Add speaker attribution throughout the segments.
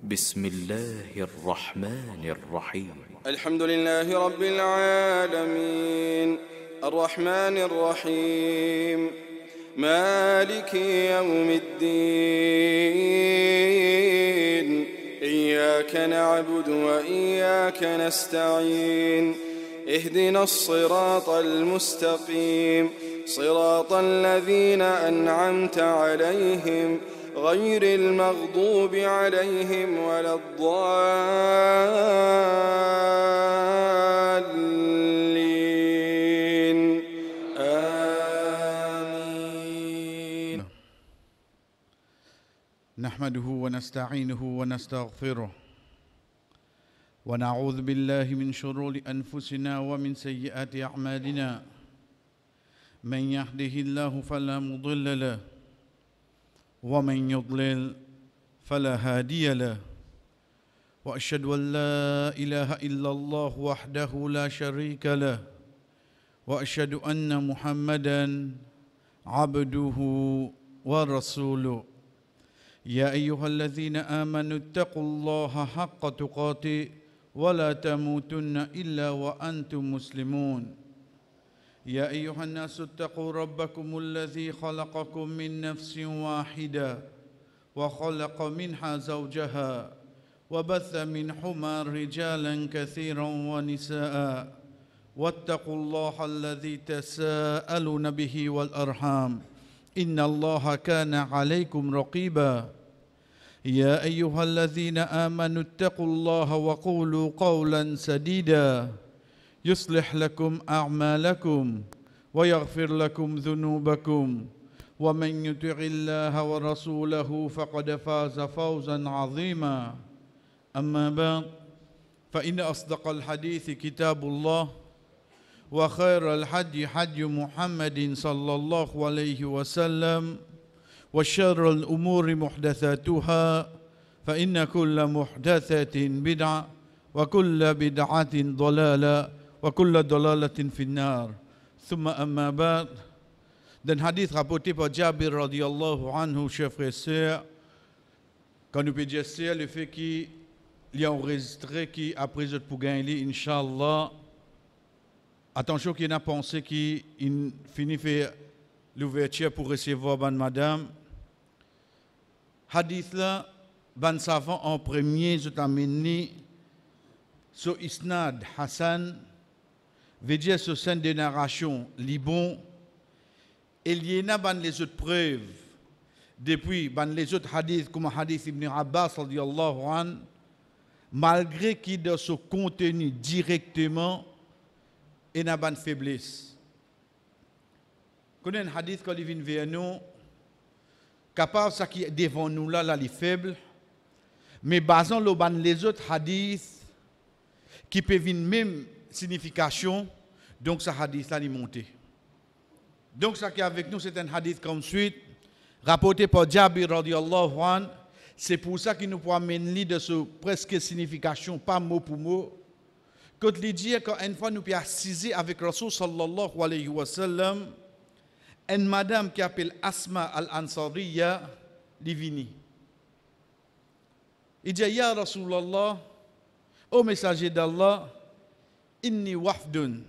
Speaker 1: بسم الله الرحمن الرحيم
Speaker 2: الحمد لله رب العالمين الرحمن الرحيم مالك يوم الدين إياك نعبد وإياك نستعين اهدنا الصراط المستقيم صراط الذين أنعمت عليهم غير المغضوب عليهم ولا الضالين آمين.
Speaker 3: نحمده ونستعينه ونستغفره ونعوذ بالله من شرور أنفسنا ومن سيئات أعمالنا من يهده الله فلا مضل له ومن يضلل فلا هادي له وأشهد أن لا إله إلا الله وحده لا شريك له وأشهد أن محمدًا عبده ورسوله يا أيها الذين آمنوا اتقوا الله حق تقاته ولا تموتن إلا وأنتم مسلمون يا أيها الناس اتقوا ربكم الذي خلقكم من نفس واحدة وخلق منها زوجها وبث منهما رجالا كثيرا ونساء واتقوا الله الذي تساءلون به والأرحام إن الله كان عليكم رقيبا يا أيها الذين آمنوا اتقوا الله وقولوا قولا سديدا يصلح لكم أعمالكم ويغفر لكم ذنوبكم ومن يطع الله ورسوله فقد فاز فوزا عظيما أما بعد فإن أصدق الحديث كتاب الله وخير الحدي حدي محمد صلى الله عليه وسلم وشر الأمور محدثاتها فإن كل محدثة بدعة وكل بدعة ضلالة وكل ضلالة في النار ثم أما بعد. Dan hadis rapporté par Jabir radiyallahu anhu, chers frères et sœurs, quand nous pouvons dire le fait qu'il y a enregistré qui après je pour gagner Inch'Allah. Attention qu'il n'a pensé qu'il finit faire l'ouverture pour recevoir ban madame. Hadith là, ban savant en premier, je t'amène sur Isnad Hassan, veut dire sur scène de narration, libon, et il y a ban les autres preuves, depuis ban les autres hadiths, comme hadith Ibn Abbas, radiyallahu an, malgré qu'il dans ce contenu directement, et n'a pas de faiblesse. Connais un hadith quand il vient vers nous, capable ça qui est devant nous là, il est faible, mais basant les autres hadiths qui peuvent une même signification, donc ce hadith là est monté. Donc ça qui est avec nous, c'est un hadith comme suite, rapporté par Jabir radiyallahu an. C'est pour ça qu'il nous peut amener de ce presque signification, pas mot pour mot. Quand il dit qu'une fois nous pouvons assiser avec Rasul sallallahu alayhi wa sallam, une madame qui appelle Asma al-Ansariya, divini. Il dit, Ya Rasulallah, ô messager d'Allah, inni wafdun.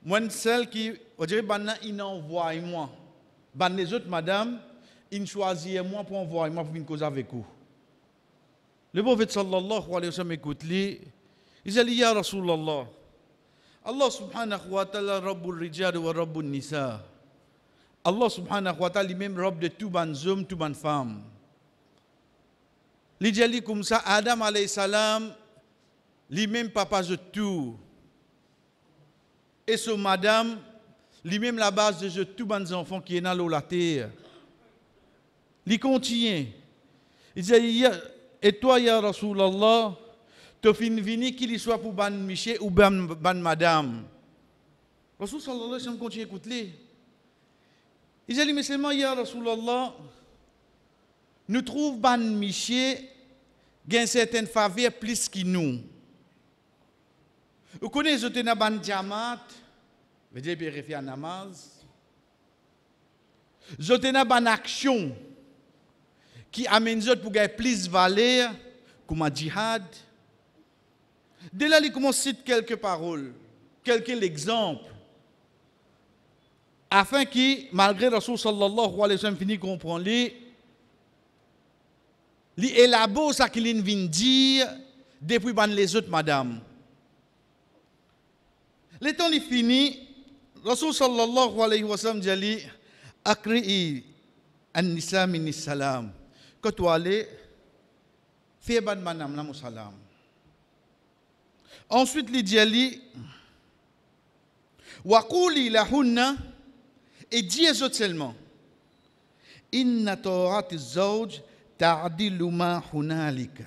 Speaker 3: Moi, celle qui, on dirait, il envoie moi. Les autres madames, ils choisissent moi pour envoyer moi pour une cause avec vous. Le prophète sallallahu alayhi wa sallam écoute lui. Il dit, Ya Rasulallah, Allah subhanahu wa ta'ala Rabbul Rijal wa Rabbul Nisa. Allah subhanahu wa ta'ala lui-même Rabb de tous les hommes, toutes les femmes. Il dit comme ça, Adam alayhi salam, lui-même papa de tout. Et ce madame, lui-même la base de tous les enfants qui sont dans la terre. Il continue. Il dit, et toi, Ya Rasulallah, tu fin vini qu'il soit pour ban Miché ou ban madame. Rasul sallallahu alayhi wa sallam continue à écouter. Il dit, mais seulement, Ya Rasulallah, nous trouvons ban Miché gagne certaines faveurs plus que nous. Vous connaissez le ban Jamat, veut dire vérifier en namaz. Je ban action qui amène les autres pour gagner plus de valeur comme un djihad. Dès là, il commence à citer quelques paroles, quelques exemples, afin que, malgré Rasul sallallahu alayhi wa sallam finit comprendre, il élabore ce qu'il vient dire depuis les autres madame. Le temps il finit, Rasul sallallahu alayhi wa sallam dit Akri'i an-nisa min salam. Quand tu allais, fais ban madame la salam. Ensuite, il dit wa quli lahunna, et dis aux autres seulement inna ta'ati az-zawj ta'dilu ma hunalika.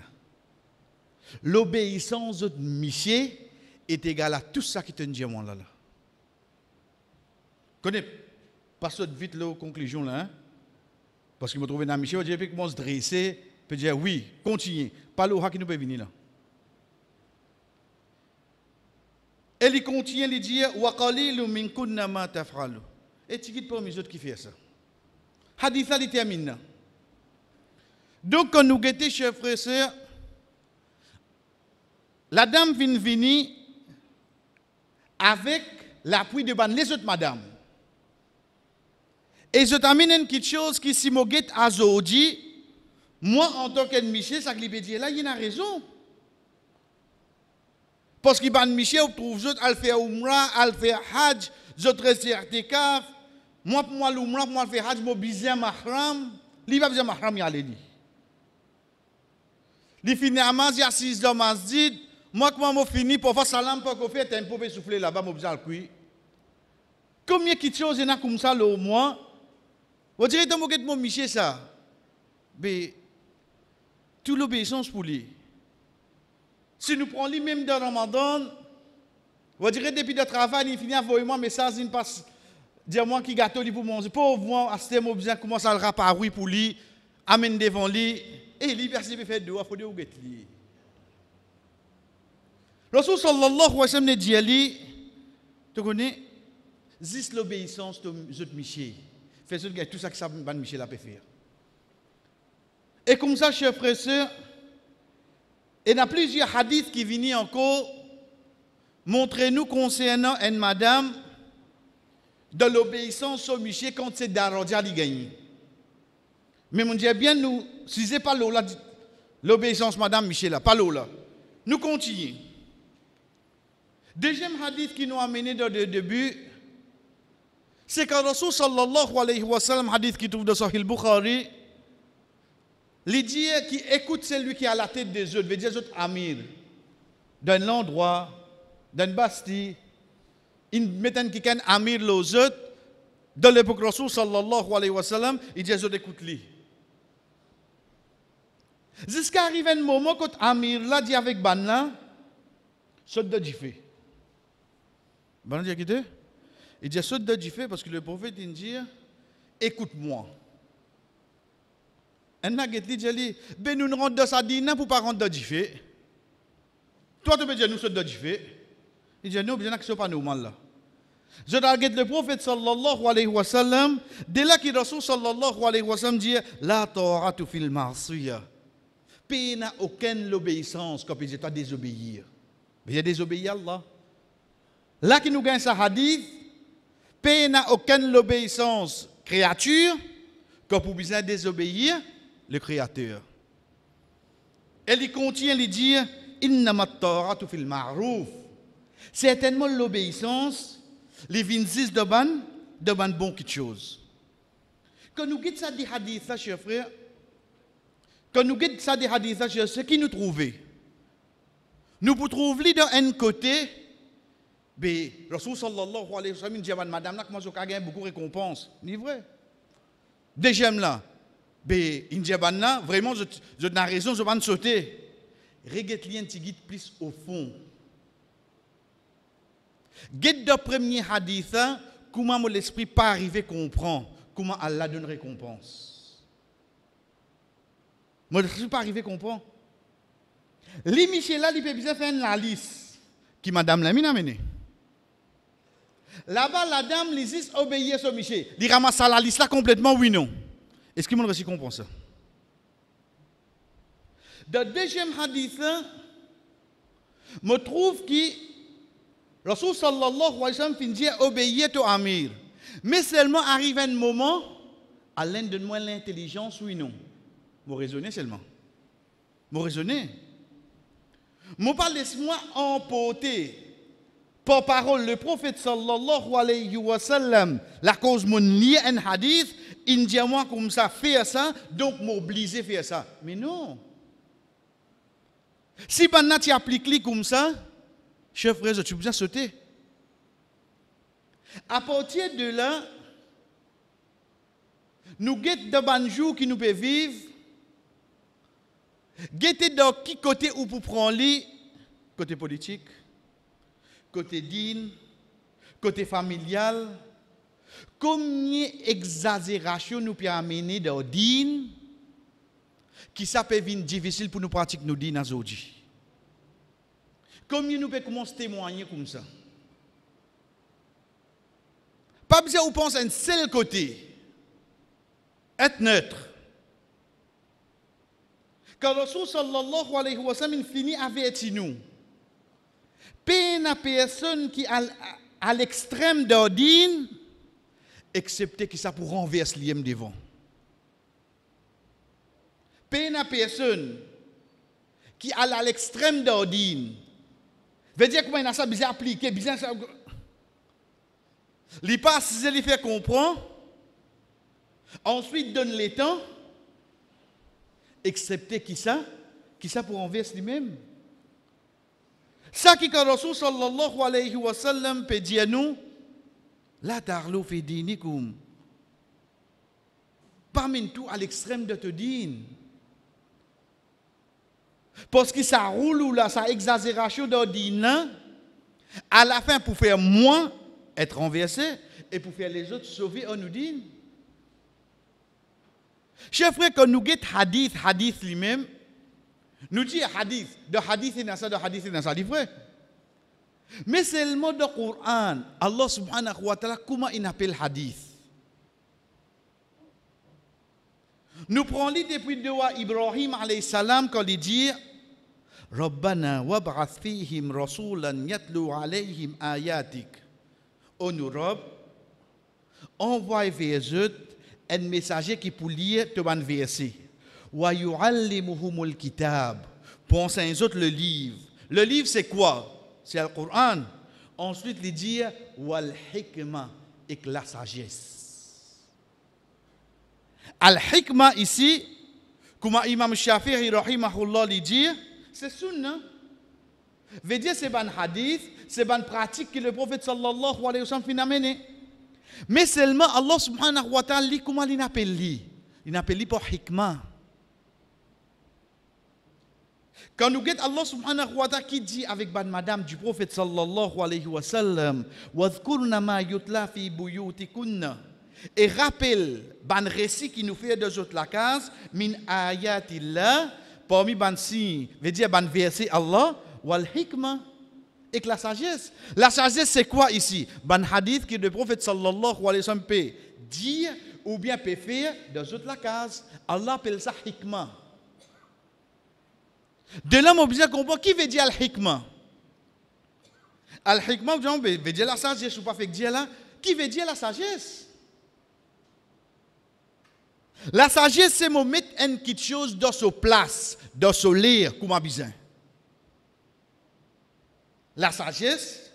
Speaker 3: L'obéissance de Michel est égale à tout ça qui te dit moi là. Connais pas vite la conclusion là, hein? Parce que me trouve dans Michel, j'ai fait comment se dresser, peut dire oui, continuez, pas le qui nous peut venir là. Et il continue, il dit wa qalilu min kunna ma taf'alu. Et tu quittes pas les autres qui font ça. Hadith là il termine. Donc quand nous guettons chers frères et sœurs, la dame vient venir avec l'appui de les autres madames. Et je t'amène quelque chose qui, si je guette à Zodi, moi en tant que Michel, ça qui peut dire là, il a raison. Parce que Michel, on trouve d'autres, elle fait Umrah, elle fait Hajj, d'autres restent Artekaf. Moi, pour moi, l'Umrah, pour moi, je fais Hajj, je besoin de Mahram. Il va besoin de Mahram, il a dit. Il finit à Maz, il y a 6 dans Masjid. Moi, quand je finis, pour faire salam, pour qu'on fait un peu souffler là-bas, je besoin de cuire. Combien de choses il y a comme ça, au moins? Vous direz, dans mon Michel, ça. Mais, toute l'obéissance pour lui. Si nous prenons lui même dans Ramadan, vous direz, depuis le travail, il finit à envoyer moi un message, il passe. Dis-moi qui gâteau pour manger. Pour moi, à ce moment, bien commence à le rapparer pour lui, amène devant lui, et lui, personne ne fait de il faut dire où est lui. Rasul sallallahu alayhi wa sallam dit à lui, tu connais, zis l'obéissance de Michel. Fais tout ça que ça Michel a pu faire. Et comme ça, chers frères et sœurs, il y a plusieurs hadiths qui viennent encore montrer nous concernant une madame de l'obéissance au Michel quand c'est d'Arodia qui gagne. Mais on dit bien, nous, si ce n'est pas l'obéissance, madame Michel, pas l'eau là. Nous continuons. Deuxième hadith qui nous a amené dans le début, c'est que Rasul sallallahu alayhi wa sallam, hadith qui trouve dans Sahih Bukhari, il dit qui écoute celui qui a la tête des autres, veut dire les autres amir, d'un endroit, d'une bastille, il met un qui est amir les autres, dans l'époque Rasul sallallahu alayhi wa sallam, il dit les autres écoute-lui. Jusqu'à arriver un moment quand amir là dit avec Banna, saute de Jifé. Banna dit à qui t'es? Il dit saute de Jifé parce que le prophète il dit écoute-moi. Un nagget dit ben nous rentrons dans sa dîne pour pas rentrer dans Jifé. Toi tu peux dire nous saute de Jifé. Il dit non, bien que ce pas normal là. Je regarde le prophète sallallahu alayhi wa sallam, dès là que Rasul sallallahu alayhi wa sallam dit la ta'atu fil ma'siyah. Pays n'a aucune obéissance quand il dit toi désobéir. Mais il y a désobéir Allah. Là qui nous gagne ce hadith, pays n'a aucune obéissance créature quand pour besoin désobéir le créateur. Et il continue à dire innama ta'atu fil ma'ruf. Certainement l'obéissance les 26 de ban bon quelque chose. Quand nous guidons ça des hadiths, ça, chers frères, quand nous guidons ça des hadiths, ça, ce qui nous trouvait, nous pouvons trouver dans un côté, mais Rasul sallallahu alayhi wa sallam dit madame là comment je gagne beaucoup de récompenses, c'est vrai. Deuxième là, mais il dit vraiment je n'ai raison, je vais me sauter. Regarde lien qui guide plus au fond. Guide le premier hadith, comment l'esprit pas arrivé comprend, comment Allah donne récompense. Mon l'esprit pas arrivé comprend. Li Michel là, il peut bien faire une liste qui madame la mine a mené. Là-bas la dame les dit obéir sur Michel. Il ramasse la liste là complètement oui non. Est-ce que mon reçu comprend ça? Dans le deuxième hadith, je trouve que Rasul sallallahu alayhi wa sallam finit dire obéir au amir. Mais seulement arrive un moment, Alain donne-moi l'intelligence, oui non. Je raisonner seulement. Je raisonner. Je pas laisse-moi emporter par parole le prophète sallallahu alayhi wa sallam. La cause mon lit un hadith, il dit moi comme ça, faire ça, donc m'obliger à faire ça. Mais non. Si tu appliques comme ça, chef frère, tu peux sauter. À partir de là, nous guettons de bons jours qui nous peuvent vivre. Guettez dans qui côté où pour prendre les côté politique, côté digne, côté familial. Combien d'exagération nous peut amener dans digne qui ça peut être difficile pour nous pratiquer nos dînes aujourd'hui. Combien nous pouvons commencer à témoigner comme ça? Pas besoin de penser à un seul côté. Être neutre. Quand Rasul sallallahu alayhi wa sallam finit avec nous, peine à personne qui est à l'extrême d'ordine, excepté qui ça pour renverser l'iem devant. Peine à personne qui est à l'extrême d'ordine. Veut dire comment il a ça bien appliqué, bien ça. Il passe, il fait comprendre. Ensuite, donne les temps. Excepté qui ça pour renverser lui-même. Ça qui quand Rasul sallallahu alayhi wa sallam peut dire nous, la tarlo fi dinikum. Parmi tout à l'extrême de te dîne. Parce que ça roule ou là, ça exagération de dîne, à la fin pour faire moins être renversé et pour faire les autres sauver, on nous dit. Chers frères, quand nous guettons hadith lui-même, nous disons hadith, de hadith et dans ça, c'est vrai. Mais seulement dans le Coran, Allah subhanahu wa ta'ala, comment il appelle hadith? Nous prenons depuis de Ibrahim alayhi salam quand il dit Rabbana wab'ath fihim rasulan yatlu alayhim ayatik. Oh nous Rob, envoie vers eux un messager qui pour lire te ban verset. Wa yu'allimuhumul kitab. Pense à un autre le livre. Le livre c'est quoi? C'est le Coran. Ensuite il dit wal hikma et la sagesse. Al hikma ici, comme Imam Shafi'i rahimahullah lui dit, c'est sunna. Veut dire c'est ban hadith, c'est ban pratique que le prophète sallallahu alayhi wa sallam fin amené. Mais seulement Allah subhanahu wa ta'ala, comment il appelle lui? Il appelle lui pour hikmah. Quand nous guettons Allah subhanahu wa ta'ala qui dit avec ban madame du prophète sallallahu alayhi wa sallam, وَذْكُرْنَ مَا يُتْلَى فِي بُيُوتِكُنَّ. Et rappelle ban récit qui nous fait de autres la case, min ayatillah, parmi ban signes, veut dire ban verset Allah, wal hikmah. Et que la sagesse c'est quoi ici? Ban hadith que le prophète sallallahu alayhi wa sallam peut dire ou bien peut faire dans toute la case. Allah appelle ça hikmah. De là, on peut comprendre qui veut dire al-hikmah. Al-hikmah, veut dire la sagesse ou pas fait dire là? Qui veut dire la sagesse? La sagesse, c'est de mettre une petite chose dans sa place, dans son lire, comme un besoin. La sagesse,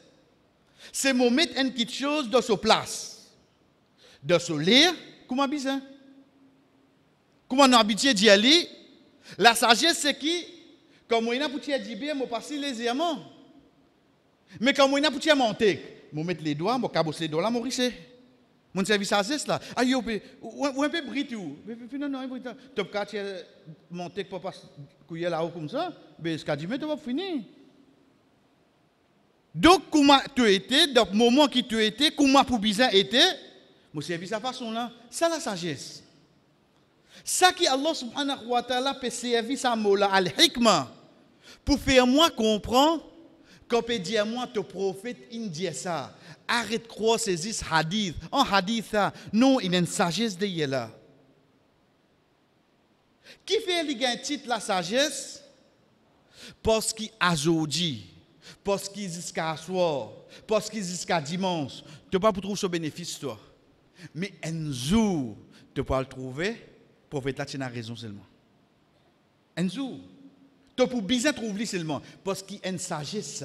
Speaker 3: c'est de mettre une petite chose dans sa place, dans son lire, comme un besoin. Comme on a habitué d'y aller, la sagesse, c'est qui? Comme on a pour dire bien, on passe légèrement. Mais comme on a pour dire monter, on met les doigts, on cabosse les doigts là, on risque. Mon service sagesse là, aïe, ou un peu britou. Non, non, tu peux monter pour passer couiller là-haut comme ça, mais ce qu'a dit, mais tu vas finir. Donc, comment tu étais, dans le moment qui tu étais, comment pour bizarre était, mon service à façon là, c'est la sagesse. Ça qui Allah subhanahu wa ta'ala peut servir sa mot là, al-hikmah, pour faire moi comprendre, qu'on peut dire moi, ton prophète, il dit ça. Arrête de croire ces hadiths. En hadith, ça, non, il y a une sagesse de là. Qui fait un titre la sagesse? parce qu'aujourd'hui, parce qu'il jusqu'à soir, parce qu'il jusqu'à dimanche, tu ne peux pas trouver ce bénéfice, toi. Mais un jour, tu peux le trouver, prophète là, tu as raison seulement. Un jour, tu peux bien trouver seulement, parce qu'il y a une sagesse.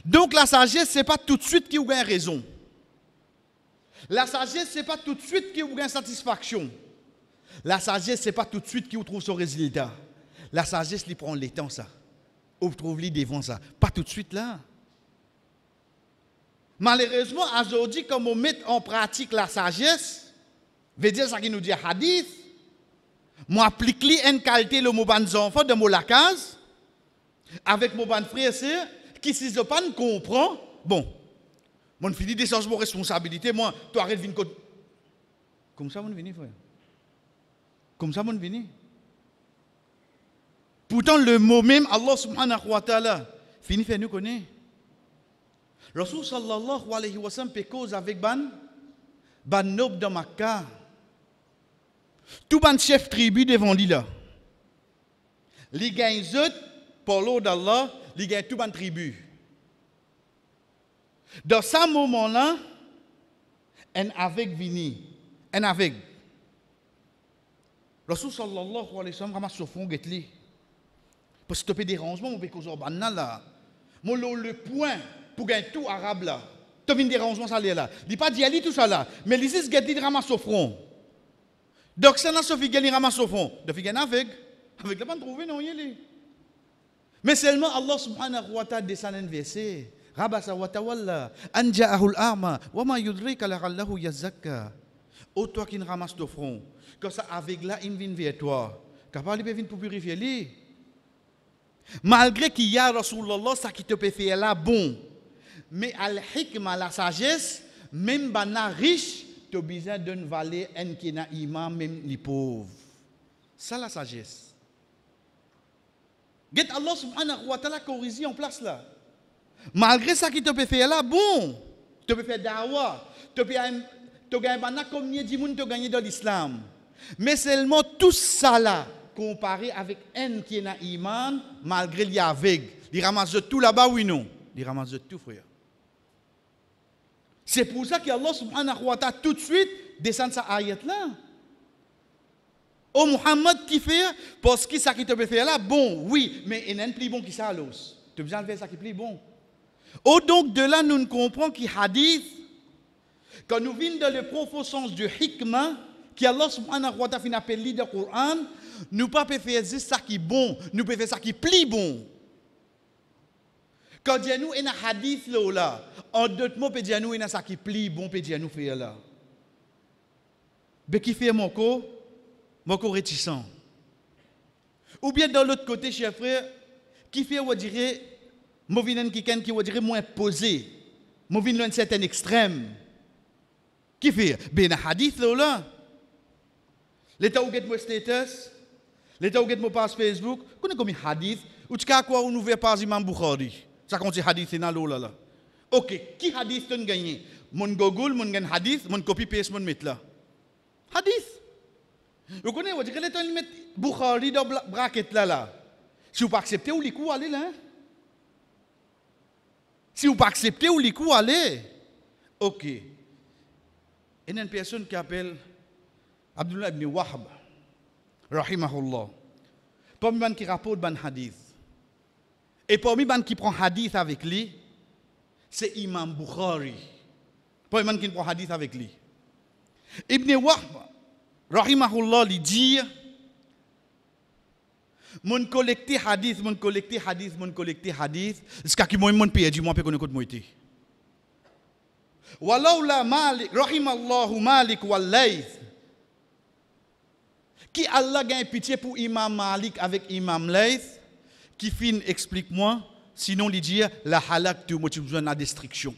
Speaker 3: Donc la sagesse, ce n'est pas tout de suite qui vous gagne raison. La sagesse, ce n'est pas tout de suite qui vous gagne satisfaction. La sagesse, ce n'est pas tout de suite qui vous trouve son résultat. La sagesse, il prend le temps, ça. Vous trouvez devant ça. Pas tout de suite là. Malheureusement, aujourd'hui, comme on met en pratique la sagesse, veut dire ça qui nous dit hadith, moi applique une qualité le mot ban enfants de mon lacase, avec mon ban frère et sœur, qui si je pas comprend, bon, mon fini des changements de responsabilité, moi, tu arrêtes de venir. Comme ça, mon vini, frère. Comme ça, mon vini. Pourtant, le mot même, Allah subhanahu wa ta'ala, fini fait nous connaître. Rasul sallallahu alayhi wa sallam fait cause avec ban nob de Makkah. Tout ban chef tribu devant lui là. Les gagne zot, pour l'eau d'Allah, les gagne tout ban tribu. Dans ce moment-là, un avec vini, un avec. Rasul sallallahu alayhi wa sallam ramasse son fond getli. Parce que tu peux dérangement, on peut causer là. Moi, le point pour gagner tout arabe là, tu as un dérangement ça là. Il n'y a pas d'y tout ça là. Mais les is gagner ramasse au front. Donc, ça n'a pas fait gagner ramasse au front. De faire gagner avec. Avec la pas trouvé, non, y mais seulement Allah subhanahu wa ta'ala descend un verset. Rabasa wa tawalla. Anja'ahul a'ma. Wa ma yudrika la'allahu yazakka. Ô toi qui ne ramasse au front. Quand ça avec là, il vient vers toi. Capable de venir pour purifier lui. Malgré qu'il y a Rasulullah, ça qui te peut faire là, bon. Mais al-hikma, la sagesse, même bana riche, tu as besoin d'une vallée, un qui n'a imam, même les pauvres. Ça, la sagesse. Get Allah subhanahu wa ta'ala corrigé en place là. Malgré ça qui te peut faire là, bon. Tu peux faire dawa. Tu peux gagner bana comme ni dit moun tu gagner dans l'islam. Mais seulement tout ça là. Comparé avec un qui est iman, malgré qu'il y a avec. Il ramasse tout là-bas, oui, non? Il ramasse tout, frère. C'est pour ça qu'Allah subhanahu wa ta'ala tout de suite descend sa ayat là. Oh Muhammad qui fait, parce que ça qui te peut faire là, bon, oui, mais il y a un plus bon qui ça l'os. Tu as besoin de faire ça qui est plus bon. Oh, donc de là, nous comprenons qu'il hadith, quand nous venons dans le profond sens du hikmah, qui Allah subhanahu wa ta'ala appelle le Coran, nous ne pouvons pas faire ça qui est bon, nous pouvons faire ça qui est plus bon. Quand Dieu nous est un hadith là, en d'autres mots, Dieu nous est ça qui est plus bon, Dieu nous fait là. Mais qui fait mon corps réticent. Ou bien dans l'autre côté, chers frères, qui fait, on dirait, mauvais quelqu'un qui, on dirait, moins posé, mauvais un certain extrême. Qui fait? Ben un hadith là. L'état où get mon status, l'état où get mon page Facebook, connais comme hadith, ou tu as quoi on ouvre pas Imam Bukhari. Ça compte hadith c'est dans l'eau là. OK, qui hadith tu gagné? Mon Google, mon gagne hadith, mon copy paste mon mettre là. Hadith. Vous connaissez, on dit que l'état met Bukhari dans bracket là. Si vous pas accepter ou les coups aller là. Si vous pas accepter ou les coups aller. OK. Il y a une personne qui appelle Abdullah ibn Wahab, rahimahullah. Parmi les gens qui rapportent ban hadith. Et parmi les gens qui prend hadith avec lui, c'est Imam Bukhari. Parmi les gens qui prend hadith avec lui. Ibn Wahab, rahimahullah, lui dit, mon collecté hadith, c'est ce qui m'a perdu, moi, je ne connais pas moi. Walaula Malik, rahimallahu Malik wal Layth. Qui Allah gagne pitié pour Imam Malik avec Imam Layth, qui fin explique-moi, sinon il dit la halak tu motive besoin de la destruction.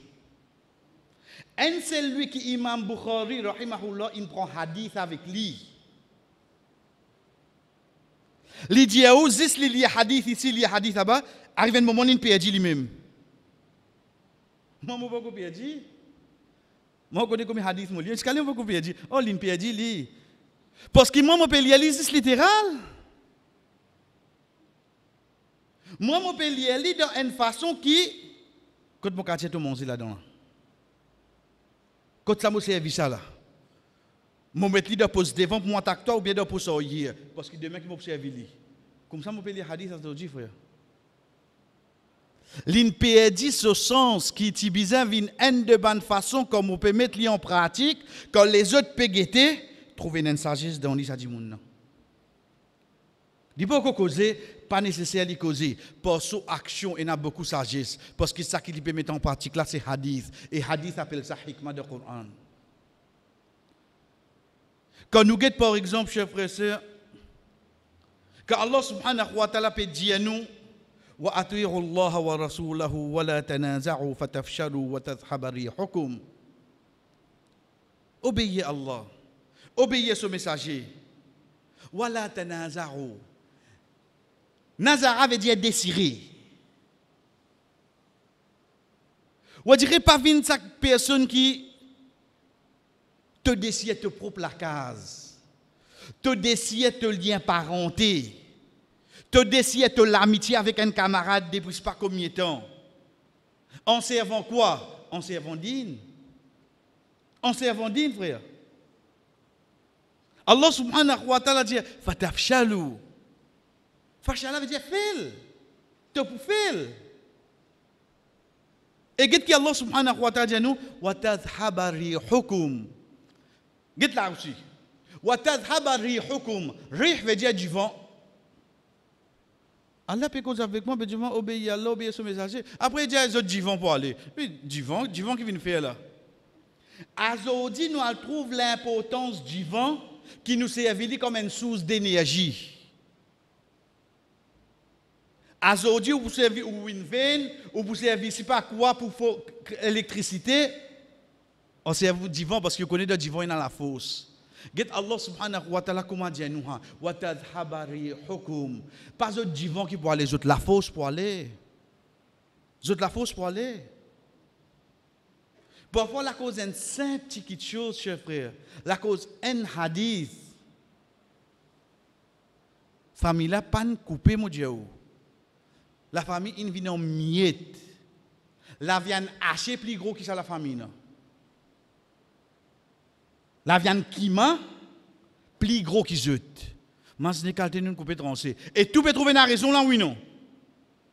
Speaker 3: Un seul lui qui Imam Bukhari rahimahullah il prend hadith avec lui. Il dit où zis li hadith ici li hadith là-bas, arrive un moment il perdit lui-même. Moi beaucoup perdu. Moi je connais comme hadith moi, est-ce qu'il beaucoup perdu? Oh il perdit lui. Parce que moi, je peux lire littéral. Moi, je peux lire dans une façon qui, quand mon quartier tout le monde là-dedans. Quand ça me servi ça là. Je vais mettre dans pose devant pour mon tacteur ou bien dans pose hier. Parce que demain, je vais servi. Comme ça, je peux lire hadith à ce dit, frère. L'in perdit ce sens qui est bizarre, une de bonne façon, comme on peut mettre en pratique, quand les autres peuvent guetter, trouver une sagesse dans l'isa du monde. Il faut qu'on cause, pas nécessaire de causer. Pour son action, il y a beaucoup de sagesse. Parce que ça qu'il peut mettre en pratique là, c'est hadith. Et hadith appelle ça hikmah de Coran. Quand nous guettons, par exemple, chers frères et sœurs, quand Allah subhanahu wa ta'ala peut dire à nous, وأطيعوا الله ورسوله ولا تنازعوا فتفشلوا وتذهب ريحكم. Obéissez à Allah. Obéissez ce messager. ولا تنازعوا. Nazara veut dire désirer. On dirait pas venir chaque personne qui te désire te propre la case, te désire te lien parenté. Te désire de l'amitié avec un camarade depuis pas combien de temps. En servant quoi? En servant digne. En servant digne, frère. Allah subhanahu wa ta'ala dit fatafshalu. Fashala veut dire fil. Te pour fil. Et qu'est-ce que Allah subhanahu wa ta'ala dit nous? Wa tadhhaba rihukum. Qu'est-ce là aussi? Wa tadhhaba rihukum. Rih veut dire du vent. Allah peut causer avec moi, mais du vent obéit à Allah, obéit à son messager. Après, il dit à les autres du vent pour aller. Oui, du vent qui vient faire là. Aujourd'hui, nous trouvons l'importance du vent qui nous servit comme une source d'énergie. Aujourd'hui, vous servez ou une veine, ou vous servez, je ne sais pas quoi, pour l'électricité. On sert du vent parce que vous connaissez du vent dans la fosse. Get Allah subhanahu wa ta'ala comment dire nous wa tadhhaba rihukum. Pas autre divan qui pour aller, les autres la fosse pour aller. Les autres la fosse pour aller. Parfois la cause une simple petite chose, chers frères. La cause un hadith. Famille là pas coupé mon Dieu. La famille in vient en miettes. La viande hachée plus gros que ça la famille non. La viande qui ment, plus gros qu'ils jette. Mais ce n'est qu'à nous couper tranché. Et tout peut trouver une raison là, oui, non.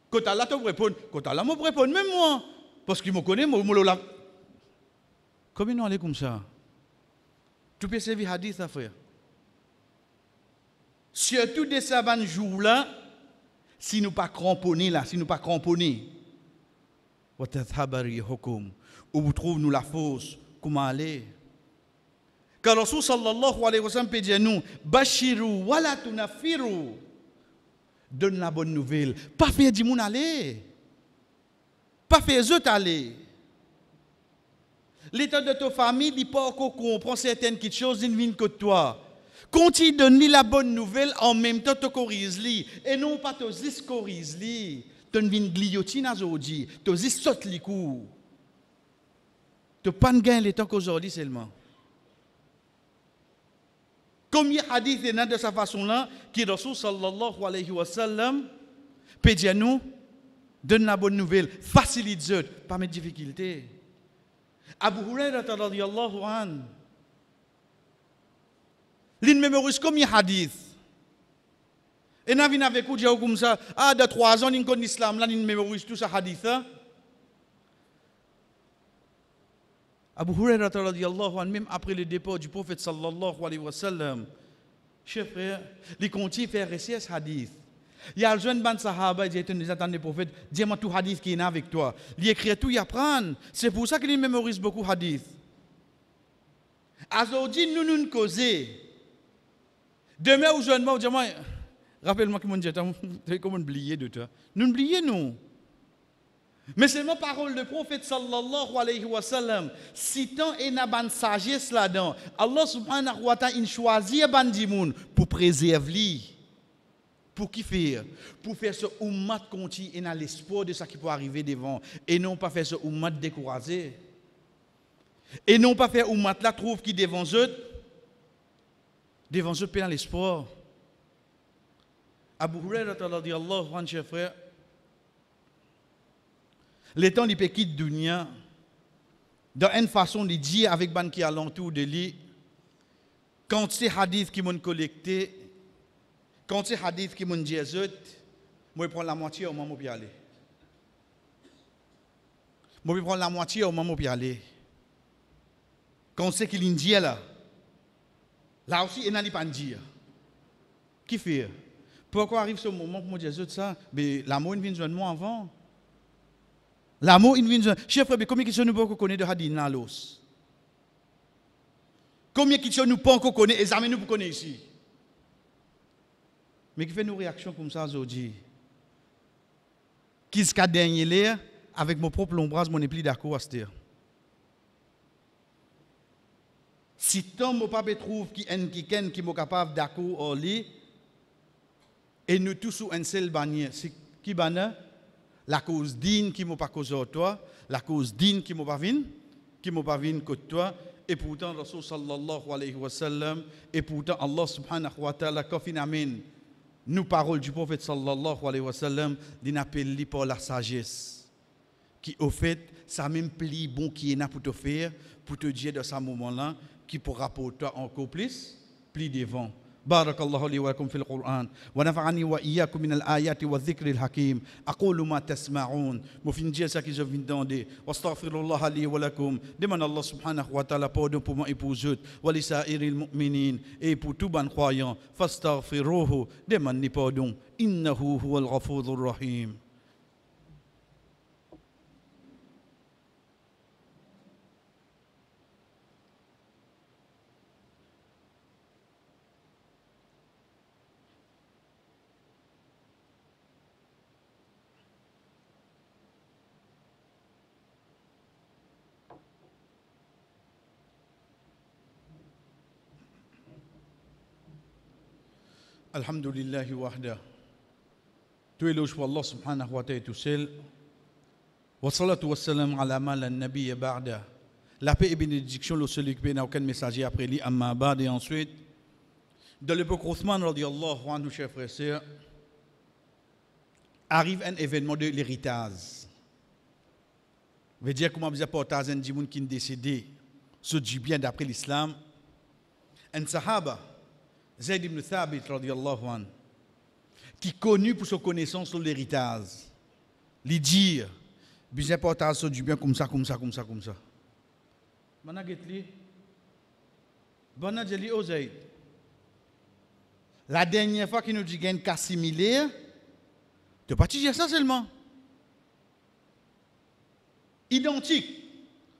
Speaker 3: Quand Allah te répond, quand Allah me répond, même moi. Parce qu'il me connaît, moi, là. Comment nous allons comme ça? Tu peux servir hadith, ça, frère. Surtout de ces jours-là, si nous pas cramponnés là, si nous pas cramponnés, ou vous trouvez nous la force, comment aller? Car Rasul sallallahu alayhi wa sallam peut dire nous, Bashiru wa la tunafiru. Donne la bonne nouvelle. Pas faire du monde aller. Pas faire les autres aller. L'état de ta famille, il pas qu'on comprend certaines choses, il vient que toi. Continue de donner la bonne nouvelle en même temps te corrige li. Et non pas te zis corrige li. Tu viens gliotine aujourd'hui. Tu zis saute les coups. Tu pas gagner le temps qu'aujourd'hui seulement. Comme il y a hadith de sa façon-là, qui Rasul sallallahu alayhi wa sallam peut dire nous, donne la bonne nouvelle, facilite les autres, pas mes difficultés. Abu Huraira radiyallahu anhu, il mémorise comme il y a hadith. Et nous venons avec vous dire comme ça, de 3 ans, il connaît l'islam, là, il mémorise tout ça hadith. Abu Huraira radiyallahu anhu, même après le départ du prophète sallallahu alayhi wa sallam, chers frères, il continue à faire réciter ce hadith. Il y a le jeune ban sahaba, il dit, nous attendons le prophète, dis-moi tout hadith qui est avec toi. Il écrit tout, il apprend. C'est pour ça qu'il mémorise beaucoup hadith. Aujourd'hui, nous causons. Demain, au jeune man, dis-moi, rappelle-moi comment dire, comment oublier de toi. Nous oublions, nous. Mais c'est ma parole de prophète sallallahu alayhi wa sallam. Si tant et n'a ban sagesse là-dedans, Allah subhanahu wa ta'ala il choisit ban dimoun pour préserver. Pour qui faire? Pour faire ce ummat continue et dans l'espoir de ce qui peut arriver devant. Et non pas faire ce ummat découragé. Et non pas faire ummat là trouve qui devant eux. Devant eux, dans l'espoir. Abu Huraira radiyallahu anhu, chers frères, Les temps, il peut quitter dunya. Dans une façon de dire avec ban qui alentour de lui, quand c'est hadith qui m'ont collecté, quand c'est hadith qui m'ont dit, moi je prends la moitié au moment où je aller. Moi je prends la moitié au moment où je aller. Quand c'est qu'il y a là aussi il n'a pas dire. Qui fait? Pourquoi arrive ce moment pour me dire ça? Mais l'amour vient de moi avant. L'amour vient de chef frère, combien de questions nous pouvons connaître de hadith nalos? Combien de questions nous pouvons connaître, examiner nous pour connaître ici? Mais qui fait nos réactions comme ça aujourd'hui? Qui se dernier l'air avec mon propre ombrage, mon plus d'accord à ce dire. Si tant mon papa trouve qui est capable d'accord au lit, et nous tous sous un seul bannière, c'est qui bannière? La cause digne qui m'a pas causé toi, la cause digne qui m'a pas vin que toi, et pourtant Rasul sallallahu alayhi wa sallam, et pourtant Allah subhanahu wa ta'ala kafin amin. Nous paroles du prophète sallallahu alayhi wa sallam, d'une appel pour la sagesse, qui au fait ça même pli bon qui est là pour te faire, pour te dire dans ce moment-là, qui pourra pour toi encore plus devant. بارك الله لي ولكم في القرآن ونفعني وإياكم من الآيات والذكر الحكيم أقول ما تسمعون مفين جيسا كي جو فين دوندي واستغفر الله لي ولكم دمان الله سبحانه وتعالى pardon pour moi et pour eux ولسائر المؤمنين et pour tout bon croyant فاستغفروه دمان ni pardon إنه هو الغفور الرحيم. Alhamdulillah wahda. Tout éloge pour Allah subhanahu wa ta'ala tout seul. Wa salatu wa salam ala ma la nabi ba'da. La paix et bénédiction le celui qui n'a aucun messager après lui amma ba'd et ensuite dans l'époque Othman radiyallahu anhu chers frères et sœurs arrive un événement de l'héritage. Veut dire comment vous portage un dimoun qui est décédé ce du bien d'après l'islam. Un sahaba Zayd ibn Thabit radiyallahu anhu, qui est connu pour sa connaissance sur l'héritage, lui dire, bien portage sur du bien comme ça. La dernière fois qu'il nous dit qu'il y a un cas similaire, tu ne peux pas dire ça seulement. Identique.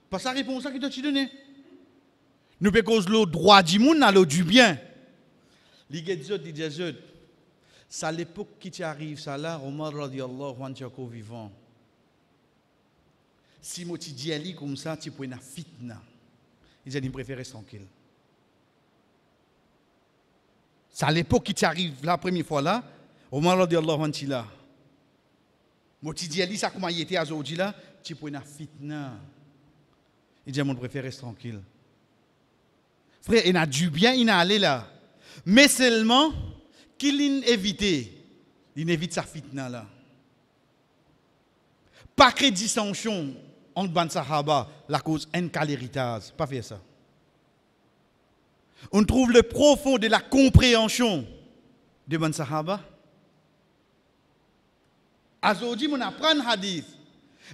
Speaker 3: Pas sa réponse qui t'a donné. Nous pouvons cause le droit du monde à l'eau du bien. C'est à l'époque qui t'arrive, ça là, Omar radiallahu anhu est vivant. Si moi tu dis comme ça, tu peux une fitna. Ils ont préféré tranquille. C'est à l'époque qui t'arrive la première fois là, Omar radiallahu anhu là. Moi tu dis ça comment il était aujourd'hui là, tu peux une fitna. Ils ont préféré tranquille. Frère, il a du bien, il a allé là. Mais seulement qu'il évite sa fitna là. Pas que dissension entre ban sahaba, la cause un cas l'héritage, pas faire ça. On trouve le profond de la compréhension de ban sahaba. Aujourd'hui, on apprend hadith,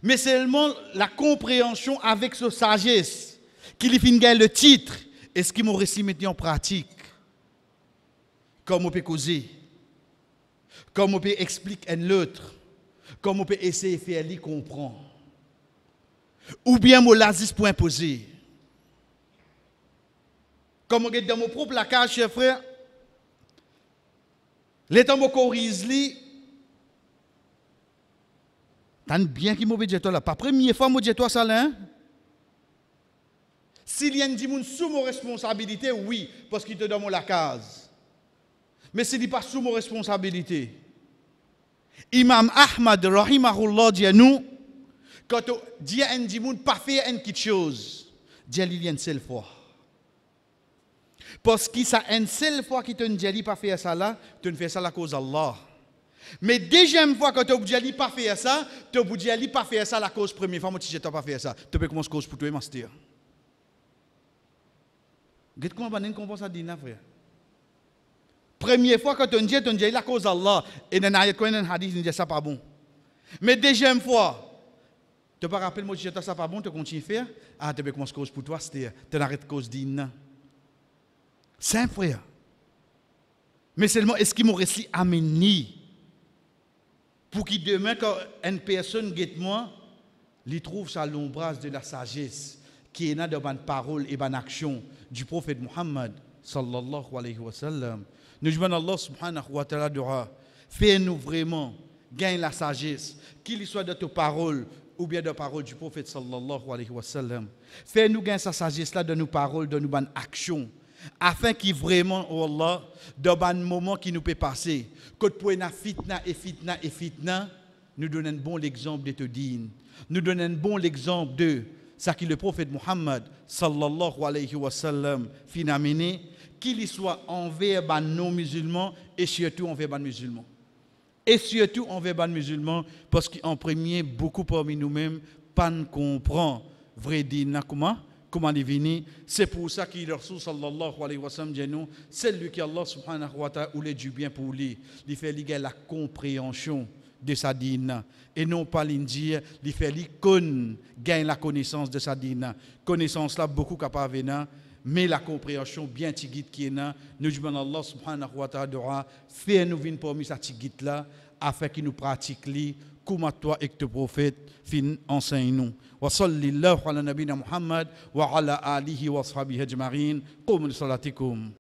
Speaker 3: mais seulement la compréhension avec sa sagesse, qu'il finit le titre, et ce qui m'a réussi mettre en pratique. Comme on peut causer, comme on peut expliquer à l'autre, comme on peut essayer de faire lui comprendre. Ou bien mon lazis pour imposer. Comme on est dans mon propre placage, chers frères, les temps où corrige lui, t'as bien qui m'a dit toi là. Pas première fois m'a dit toi ça là. S'il y a un dimoun sous mon responsabilité, oui, parce qu'il te donne la case. Mais ce n'est pas sous mon responsabilité. Imam Ahmad, rahimahullah, dit à nous, quand on dit à un dimoun, pas faire une chose, dit à lui une seule fois. Parce que ça une seule fois qui te dit pas faire ça là, tu ne fais ça à cause d'Allah. Mais deuxième fois que tu n'as pas fait ça, tu n'as pas fait ça la cause première fois, moi tu n'as pas fait ça. Tu peux commencer cause pour toi et master. Regarde comment on comprend ça dit frère. Première fois que tu dis la cause d'Allah et dans l'ayat quand un hadith dit ça pas bon. Mais deuxième fois tu pas rappeler moi tu ça pas bon, tu continues à faire, ah tu peux commencer cause pour toi, c'est tu n'arrêtes cause d'Inna. C'est frère. Mais seulement est-ce qu'il m'aurait si amené pour qu'il demain quand une personne guette moi, il trouve ça l'ombrage de la sagesse qui est dans la parole et dans l'action du prophète Muhammad sallallahu alayhi wa sallam. Nous demandons Allah subhanahu wa ta'ala de fais-nous vraiment gagner la sagesse, qu'il soit de ta parole ou bien de la parole du prophète sallallahu alayhi wa sallam. Fais-nous gagner sa sagesse là de nos paroles, de nos bonnes actions, afin qu'il vraiment, oh Allah, dans un moment qui nous peut passer, que pour une fitna, nous donne un bon exemple de te dire, nous donne un bon exemple de ça que le prophète Muhammad sallallahu alayhi wa sallam fin amené, qu'il soit envers les non-musulmans et surtout envers les musulmans. Et surtout envers les musulmans, parce qu'en premier, beaucoup parmi nous-mêmes, pas ne comprend vrai dîner comment il vient. C'est pour ça qu'il le Rasul sallallahu alayhi wa sallam dit nous, c'est lui qui Allah subhanahu wa ta'ala ou du bien pour lui. Il fait la compréhension de sa dîne et non pas l'indier, il fait gagne la connaissance de sa dîne. Connaissance là beaucoup capable venir, mais la compréhension bien tigite qui est là, nous demandons Allah subhanahu wa ta'ala faire nous venir parmi sa tigite là afin qu'il nous pratique li comme toi et que le prophète fin enseigne nous. Wa sallallahu ala nabina Muhammad wa ala alihi wa sahbihi ajma'in. Qum li salatikum.